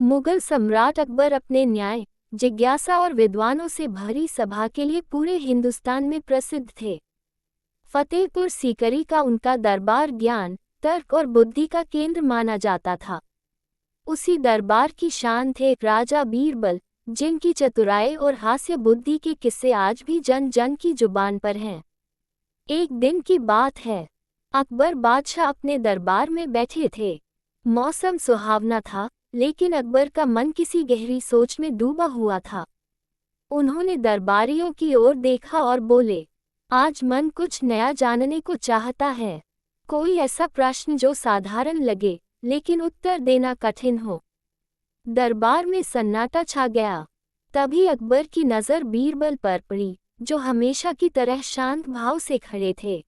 मुगल सम्राट अकबर अपने न्याय, जिज्ञासा और विद्वानों से भरी सभा के लिए पूरे हिंदुस्तान में प्रसिद्ध थे। फतेहपुर सीकरी का उनका दरबार ज्ञान, तर्क और बुद्धि का केंद्र माना जाता था। उसी दरबार की शान थे राजा बीरबल, जिनकी चतुराई और हास्य बुद्धि के किस्से आज भी जन जन की जुबान पर हैं। एक दिन की बात है, अकबर बादशाह अपने दरबार में बैठे थे। मौसम सुहावना था, लेकिन अकबर का मन किसी गहरी सोच में डूबा हुआ था। उन्होंने दरबारियों की ओर देखा और बोले, आज मन कुछ नया जानने को चाहता है। कोई ऐसा प्रश्न जो साधारण लगे, लेकिन उत्तर देना कठिन हो। दरबार में सन्नाटा छा गया। तभी अकबर की नज़र बीरबल पर पड़ी, जो हमेशा की तरह शांत भाव से खड़े थे।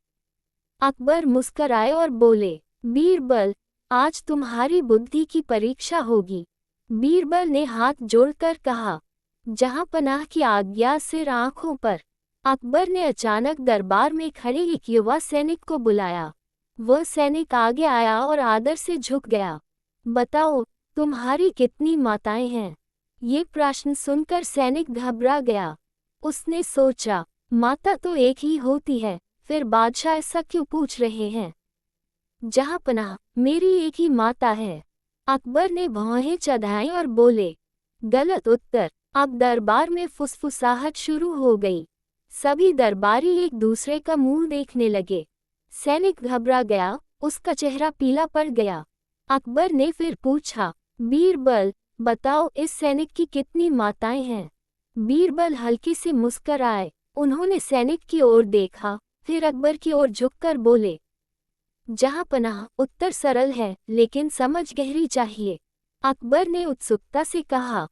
अकबर मुस्कराए और बोले, बीरबल, आज तुम्हारी बुद्धि की परीक्षा होगी। बीरबल ने हाथ जोड़कर कहा, जहां पनाह की आज्ञा सिर आंखों पर। अकबर ने अचानक दरबार में खड़े एक युवा सैनिक को बुलाया। वह सैनिक आगे आया और आदर से झुक गया। बताओ, तुम्हारी कितनी माताएं हैं? ये प्रश्न सुनकर सैनिक घबरा गया। उसने सोचा, माता तो एक ही होती है, फिर बादशाह ऐसा क्यों पूछ रहे हैं? जहां पनाह, मेरी एक ही माता है। अकबर ने भौहें चढ़ाई और बोले, गलत उत्तर। अब दरबार में फुसफुसाहट शुरू हो गई। सभी दरबारी एक दूसरे का मुंह देखने लगे। सैनिक घबरा गया, उसका चेहरा पीला पड़ गया। अकबर ने फिर पूछा, बीरबल, बताओ इस सैनिक की कितनी माताएं हैं? बीरबल हल्की से मुस्कुराए। उन्होंने सैनिक की ओर देखा, फिर अकबर की ओर झुककर बोले, जहां पनाह, उत्तर सरल है, लेकिन समझ गहरी चाहिए। अकबर ने उत्सुकता से कहा,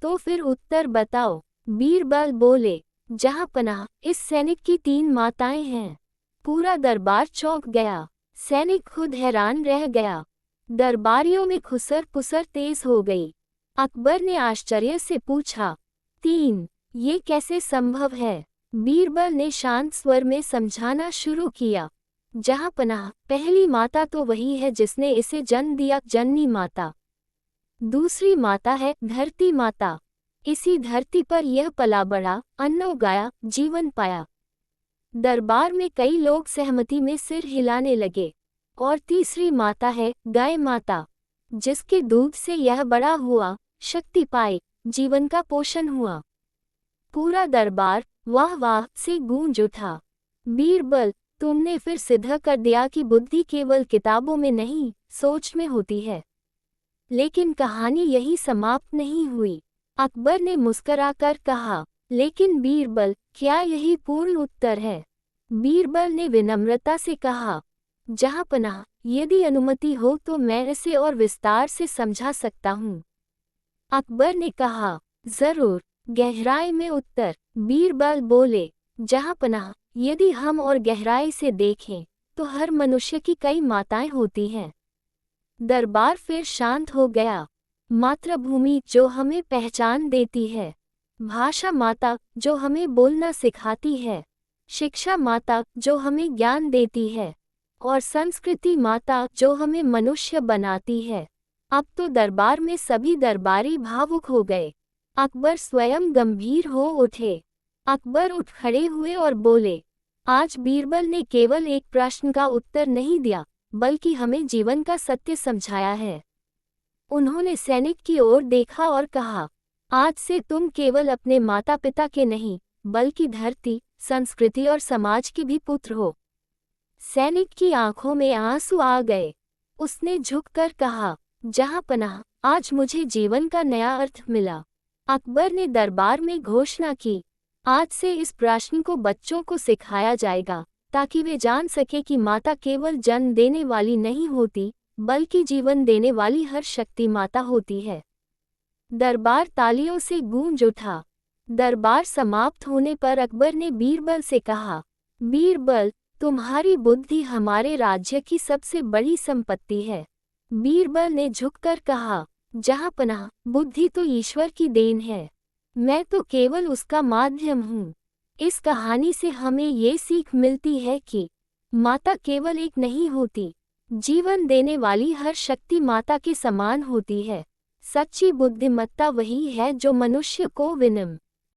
तो फिर उत्तर बताओ। बीरबल बोले, जहां पनाह, इस सैनिक की 3 माताएं हैं। पूरा दरबार चौंक गया। सैनिक खुद हैरान रह गया। दरबारियों में खुसर पुसर तेज हो गई। अकबर ने आश्चर्य से पूछा, 3, ये कैसे संभव है? बीरबल ने शांत स्वर में समझाना शुरू किया, जहां पनाह, पहली माता तो वही है जिसने इसे जन्म दिया, जननी माता। दूसरी माता है धरती माता। इसी धरती पर यह पला बढ़ा, अन्न उगाया, जीवन पाया। दरबार में कई लोग सहमति में सिर हिलाने लगे। और तीसरी माता है गाय माता, जिसके दूध से यह बड़ा हुआ, शक्ति पाई, जीवन का पोषण हुआ। पूरा दरबार वाह वाह से गूंज उठा। बीरबल, तुमने फिर सिद्ध कर दिया कि बुद्धि केवल किताबों में नहीं, सोच में होती है। लेकिन कहानी यही समाप्त नहीं हुई। अकबर ने मुस्कुराकर कहा, लेकिन बीरबल, क्या यही पूर्ण उत्तर है? बीरबल ने विनम्रता से कहा, जहां पनाह, यदि अनुमति हो तो मैं इसे और विस्तार से समझा सकता हूँ। अकबर ने कहा, जरूर, गहराई में उत्तर। बीरबल बोले, जहां पनाह, यदि हम और गहराई से देखें, तो हर मनुष्य की कई माताएं होती हैं। दरबार फिर शांत हो गया। मातृभूमि जो हमें पहचान देती है, भाषा माता जो हमें बोलना सिखाती है, शिक्षा माता जो हमें ज्ञान देती है, और संस्कृति माता जो हमें मनुष्य बनाती है। अब तो दरबार में सभी दरबारी भावुक हो गए। अकबर स्वयं गंभीर हो उठे। अकबर उठ खड़े हुए और बोले, आज बीरबल ने केवल एक प्रश्न का उत्तर नहीं दिया, बल्कि हमें जीवन का सत्य समझाया है। उन्होंने सैनिक की ओर देखा और कहा, आज से तुम केवल अपने माता पिता के नहीं, बल्कि धरती, संस्कृति और समाज के भी पुत्र हो। सैनिक की आंखों में आंसू आ गए। उसने झुककर कहा, जहां पनाह, आज मुझे जीवन का नया अर्थ मिला। अकबर ने दरबार में घोषणा की, आज से इस प्रश्न को बच्चों को सिखाया जाएगा, ताकि वे जान सके कि माता केवल जन्म देने वाली नहीं होती, बल्कि जीवन देने वाली हर शक्ति माता होती है। दरबार तालियों से गूंज उठा। दरबार समाप्त होने पर अकबर ने बीरबल से कहा, बीरबल, तुम्हारी बुद्धि हमारे राज्य की सबसे बड़ी संपत्ति है। बीरबल ने झुककर कहा, जहां पनाह, बुद्धि तो ईश्वर की देन है। मैं तो केवल उसका माध्यम हूँ। इस कहानी से हमें ये सीख मिलती है कि माता केवल एक नहीं होती, जीवन देने वाली हर शक्ति माता के समान होती है। सच्ची बुद्धिमत्ता वही है जो मनुष्य को विनम्र